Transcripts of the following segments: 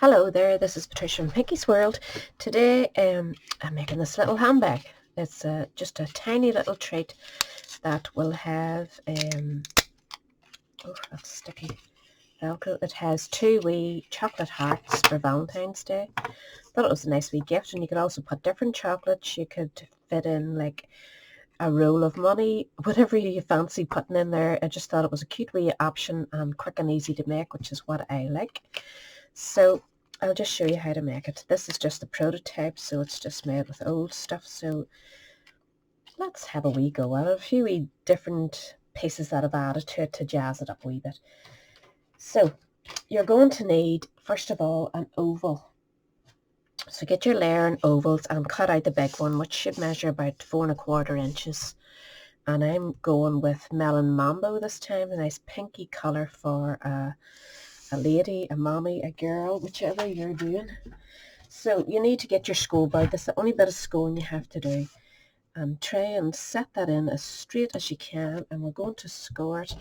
Hello there, this is Patricia from Pinky's World. Today I'm making this little handbag. It's just a tiny little treat that will have, oh that's sticky, Velcro. It has two wee chocolate hearts for Valentine's Day. Thought it was a nice wee gift, and you could also put different chocolates. You could fit in like a roll of money, whatever you fancy putting in there. I just thought it was a cute wee option and quick and easy to make, which is what I like. So I'll just show you how to make it. This is just the prototype, so it's just made with old stuff. So let's have a wee go at it. A few wee different pieces that I've added to it to jazz it up a wee bit. So you're going to need, first of all, an oval. So get your layer in ovals and cut out the big one, which should measure about 4 1/4 inches. And I'm going with Melon Mambo this time, a nice pinky colour for a lady, a mommy, a girl, whichever you're doing. So you need to get your score board. This is the only bit of scoring you have to do. And try and set that in as straight as you can. And we're going to score it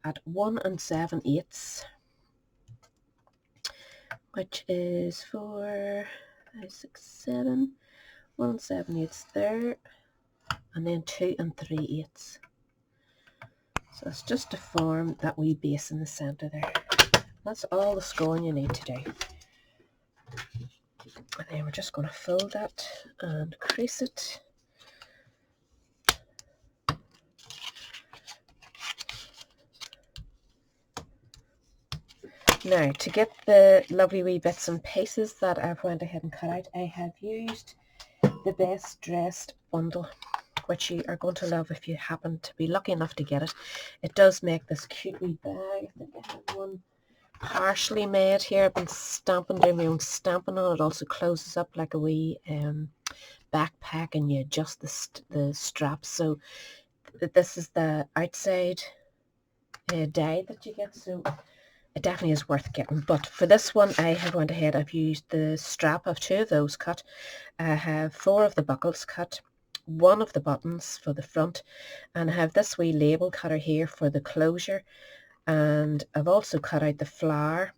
at 1 7/8, which is 4, 5, 6, 7. 1 7/8 there. And then 2 3/8. So it's just to form that wee base in the centre there. That's all the scoring you need to do. And then we're just going to fold that and crease it. Now, to get the lovely wee bits and pieces that I've went ahead and cut out, I have used the Best Dressed bundle, which you are going to love if you happen to be lucky enough to get it. It does make this cute wee bag. I think I have one partially made here. I've been doing my own stamping on it. Also closes up like a wee backpack, and you adjust the straps. So this is the outside die that you get. So it definitely is worth getting. But for this one, I have went ahead. I've used the strap of 2 of those cut. I have 4 of the buckles cut, 1 of the buttons for the front, and I have this wee label cutter here for the closure. And I've also cut out the flower,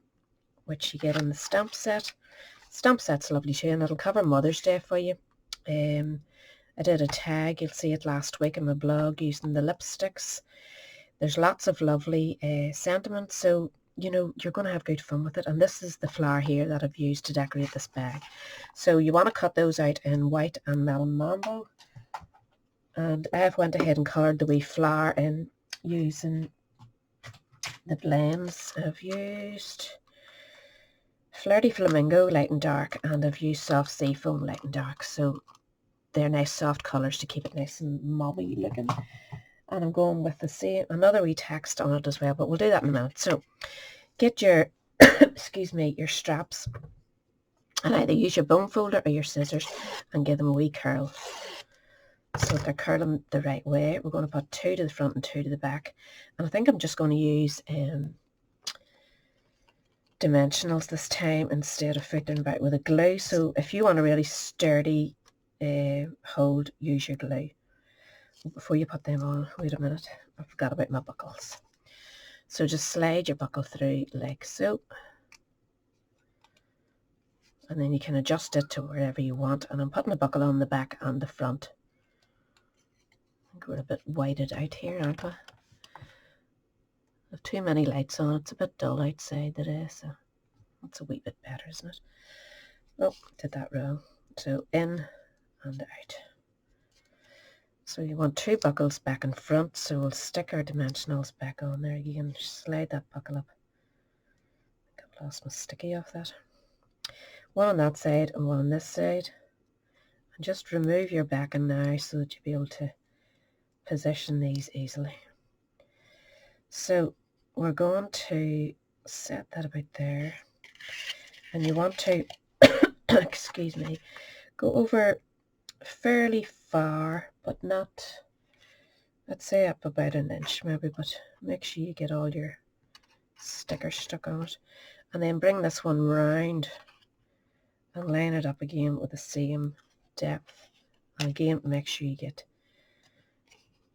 which you get in the stamp set. Stamp set's lovely too, and it'll cover Mother's Day for you. I did a tag, you'll see it last week in my blog, using the lipsticks. There's lots of lovely sentiments, so you know you're going to have good fun with it. And this is the flower here that I've used to decorate this bag. So you want to cut those out in white and Melon Mambo. And I've went ahead and coloured the wee flower in using the blends. I've used Flirty Flamingo light and dark, and I've used Soft Seafoam light and dark. So they're nice soft colours to keep it nice and mobby looking. And I'm going with the same, another wee text on it as well, but we'll do that in a minute. So get your, excuse me, your straps, and either use your bone folder or your scissors and give them a wee curl. So they're curling the right way. We're going to put 2 to the front and 2 to the back. And I think I'm just going to use dimensionals this time instead of fiddling about with a glue. So if you want a really sturdy hold, use your glue. Before you put them on, wait a minute, I forgot about my buckles. So just slide your buckle through like so, and then you can adjust it to wherever you want. And I'm putting a buckle on the back and the front. I think we're a bit whited out here, aren't we? I have too many lights on. It's a bit dull outside today, so that's a wee bit better, isn't it? Oh, did that wrong. So in and out. So you want 2 buckles back and front, so we'll stick our dimensionals back on there. You can slide that buckle up. I think I've lost my sticky off that. 1 on that side and 1 on this side. And just remove your backing now so that you'll be able to position these easily. So we're going to set that about there. And you want to, excuse me, go over fairly far, but not, let's say up about an inch maybe, but make sure you get all your stickers stuck on it. And then bring this one round and line it up again with the same depth. And again, make sure you get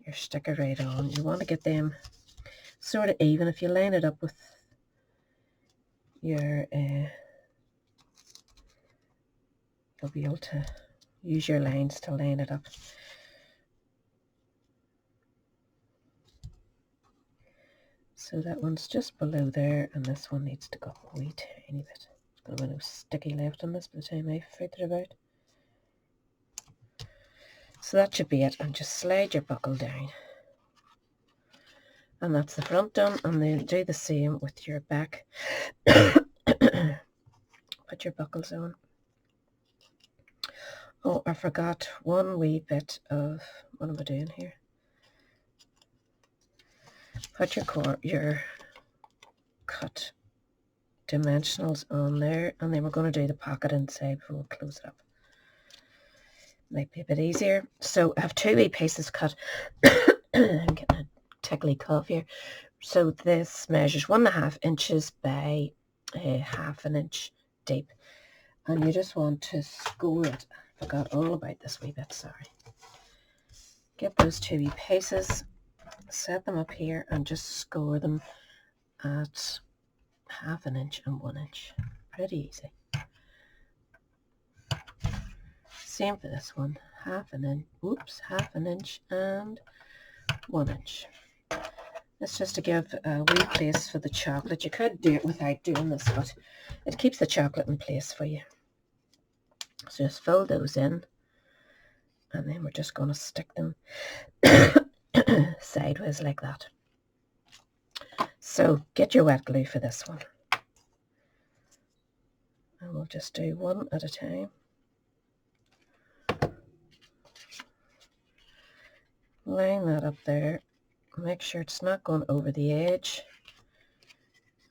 your sticker right on. You want to get them sort of even. If you line it up with your you'll be able to use your lines to line it up. So that one's just below there, and this one needs to go up a wee tiny bit. There's going to be no sticky left on this by the time I figure it about. So that should be it, and just slide your buckle down. And that's the front done, and then do the same with your back. Put your buckles on. Oh, I forgot one wee bit of, what am I doing here? Put your cut dimensionals on there, and then we're going to do the pocket inside before we close it up. Might be a bit easier. So I have 2 wee pieces cut. I'm getting a tickly cough here. So this measures 1.5 inches by 1/2 inch deep, and you just want to score it. I forgot all about this wee bit, sorry. Get those 2 wee pieces, set them up here, and just score them at 1/2 inch and 1 inch. Pretty easy. Same for this one, 1/2 inch and 1 inch. It's just to give a wee place for the chocolate. You could do it without doing this, but it keeps the chocolate in place for you. So just fold those in, and then we're just going to stick them sideways like that. So get your wet glue for this one. And we'll just do one at a time. Line that up there. Make sure it's not going over the edge,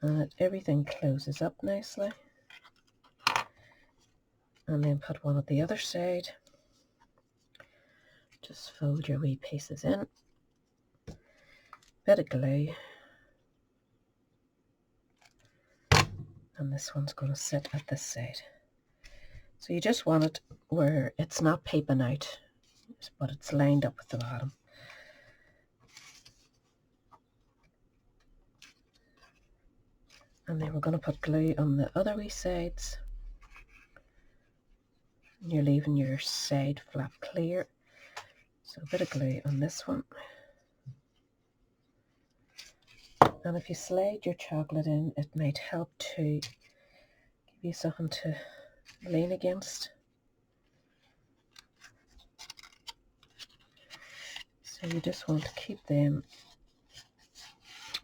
and that everything closes up nicely. And then put one at the other side. Just fold your wee pieces in. Bit of glue. And this one's going to sit at this side. So you just want it where it's not peeping out, but it's lined up with the bottom. And then we're going to put glue on the other wee sides. And you're leaving your side flap clear. So a bit of glue on this one. And if you slide your chocolate in, it might help to give you something to lean against. So you just want to keep them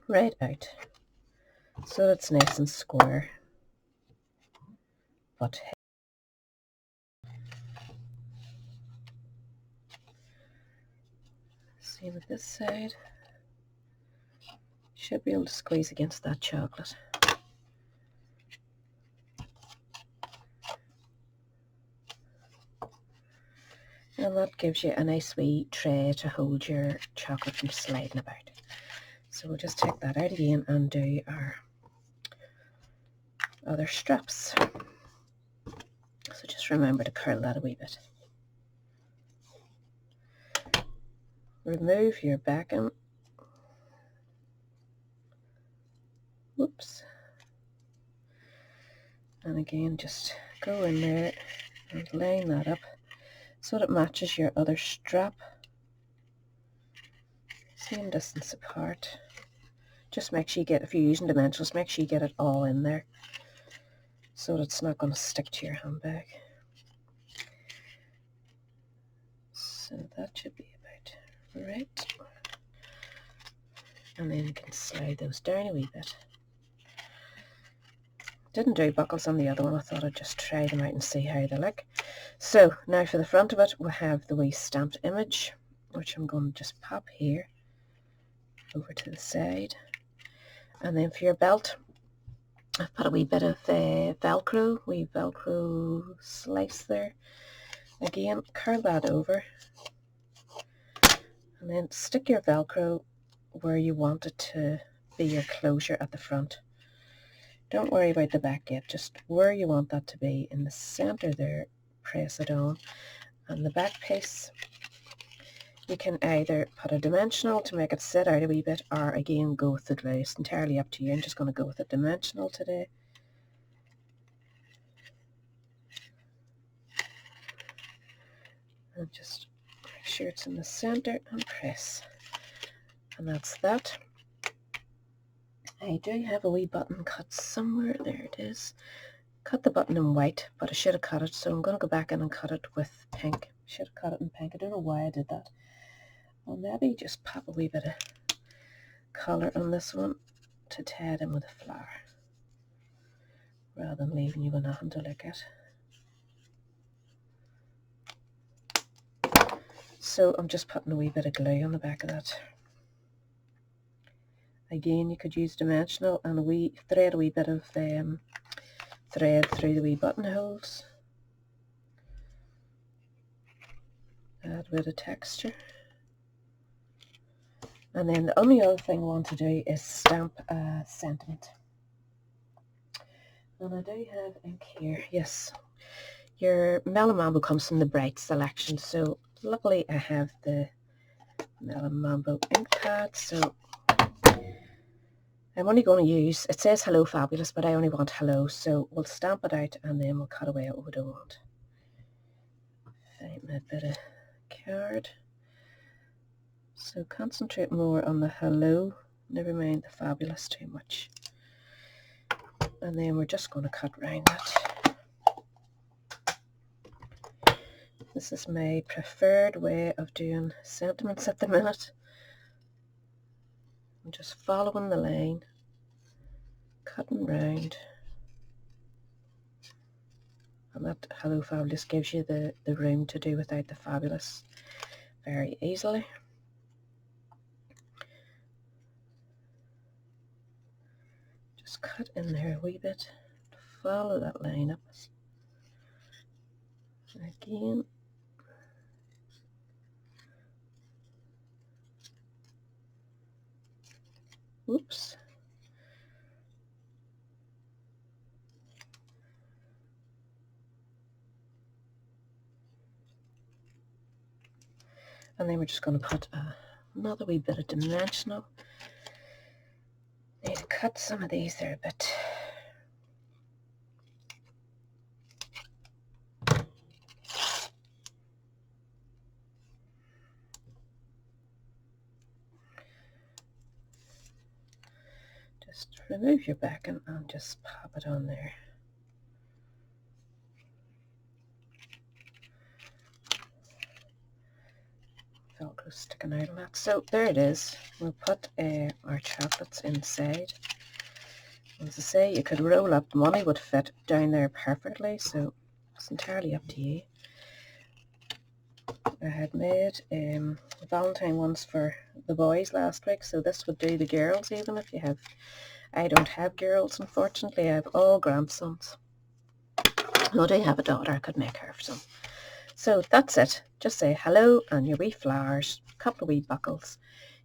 right out so it's nice and square. But same with this side. Should be able to squeeze against that chocolate. And that gives you a nice wee tray to hold your chocolate from sliding about. So we'll just take that out again and do our other straps. So just remember to curl that a wee bit. Remove your backing. Whoops. And again, just go in there and line that up so that it matches your other strap. Same distance apart. Just make sure you get, if you're using dimensionals, make sure you get it all in there so that it's not going to stick to your handbag. So that should be about right. And then you can slide those down a wee bit. Didn't do buckles on the other one. I thought I'd just try them out and see how they look. So now for the front of it, we have the wee stamped image, which I'm going to just pop here over to the side. And then for your belt, I've put a wee bit of Velcro, wee Velcro slice there. Again, curl that over. And then stick your Velcro where you want it to be your closure at the front. Don't worry about the back yet, just where you want that to be in the center there, press it on. And the back piece, you can either put a dimensional to make it sit out a wee bit, or again go with the glue. It's entirely up to you. I'm just going to go with a dimensional today. And just make sure it's in the center and press. And that's that. I do have a wee button cut somewhere. There it is. Cut the button in white, but I should have cut it, so I'm going to go back in and cut it with pink. Should have cut it in pink. I don't know why I did that. I'll maybe just pop a wee bit of colour on this one to tie it in with a flower, rather than leaving you with nothing to look at. So I'm just putting a wee bit of glue on the back of that. Again, you could use dimensional and thread a wee bit of thread through the wee buttonholes. Add a bit of texture. And then the only other thing I want to do is stamp a sentiment. And I do have ink here. Yes, your Melon Mambo comes from the Bright selection, so luckily I have the Melon Mambo ink pad, so I'm only going to use, it says Hello Fabulous, but I only want Hello, so we'll stamp it out and then we'll cut away what we don't want. Find a bit of card. So concentrate more on the Hello, never mind the Fabulous too much. And then we're just going to cut round that. This is my preferred way of doing sentiments at the minute. I'm just following the line, cutting round, and that Hello Fabulous gives you the room to do without the Fabulous very easily. Just cut in there a wee bit to follow that line up. Again. Oops. And then we're just going to put another wee bit of dimensional. Need to cut some of these there a bit. Just remove your backing and just pop it on there. Velcro sticking out of that. So there it is. We'll put our chocolates inside. As I say, you could roll up. Money would fit down there perfectly, so it's entirely up to you. I had made Valentine ones for the boys last week, so this would do the girls even if you have. I don't have girls, unfortunately. I have all grandsons. No, I do have a daughter. I could make her some. So that's it. Just say hello and your wee flowers, a couple of wee buckles.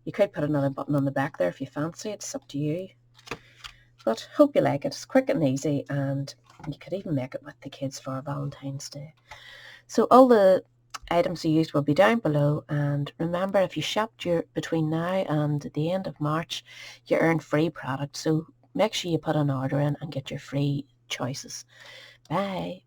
You could put another button on the back there if you fancy. It's up to you. But hope you like it. It's quick and easy, and you could even make it with the kids for Valentine's Day. So all the items you used will be down below, and remember, if you shopped between now and the end of March, you earn free product. So make sure you put an order in and get your free choices. Bye.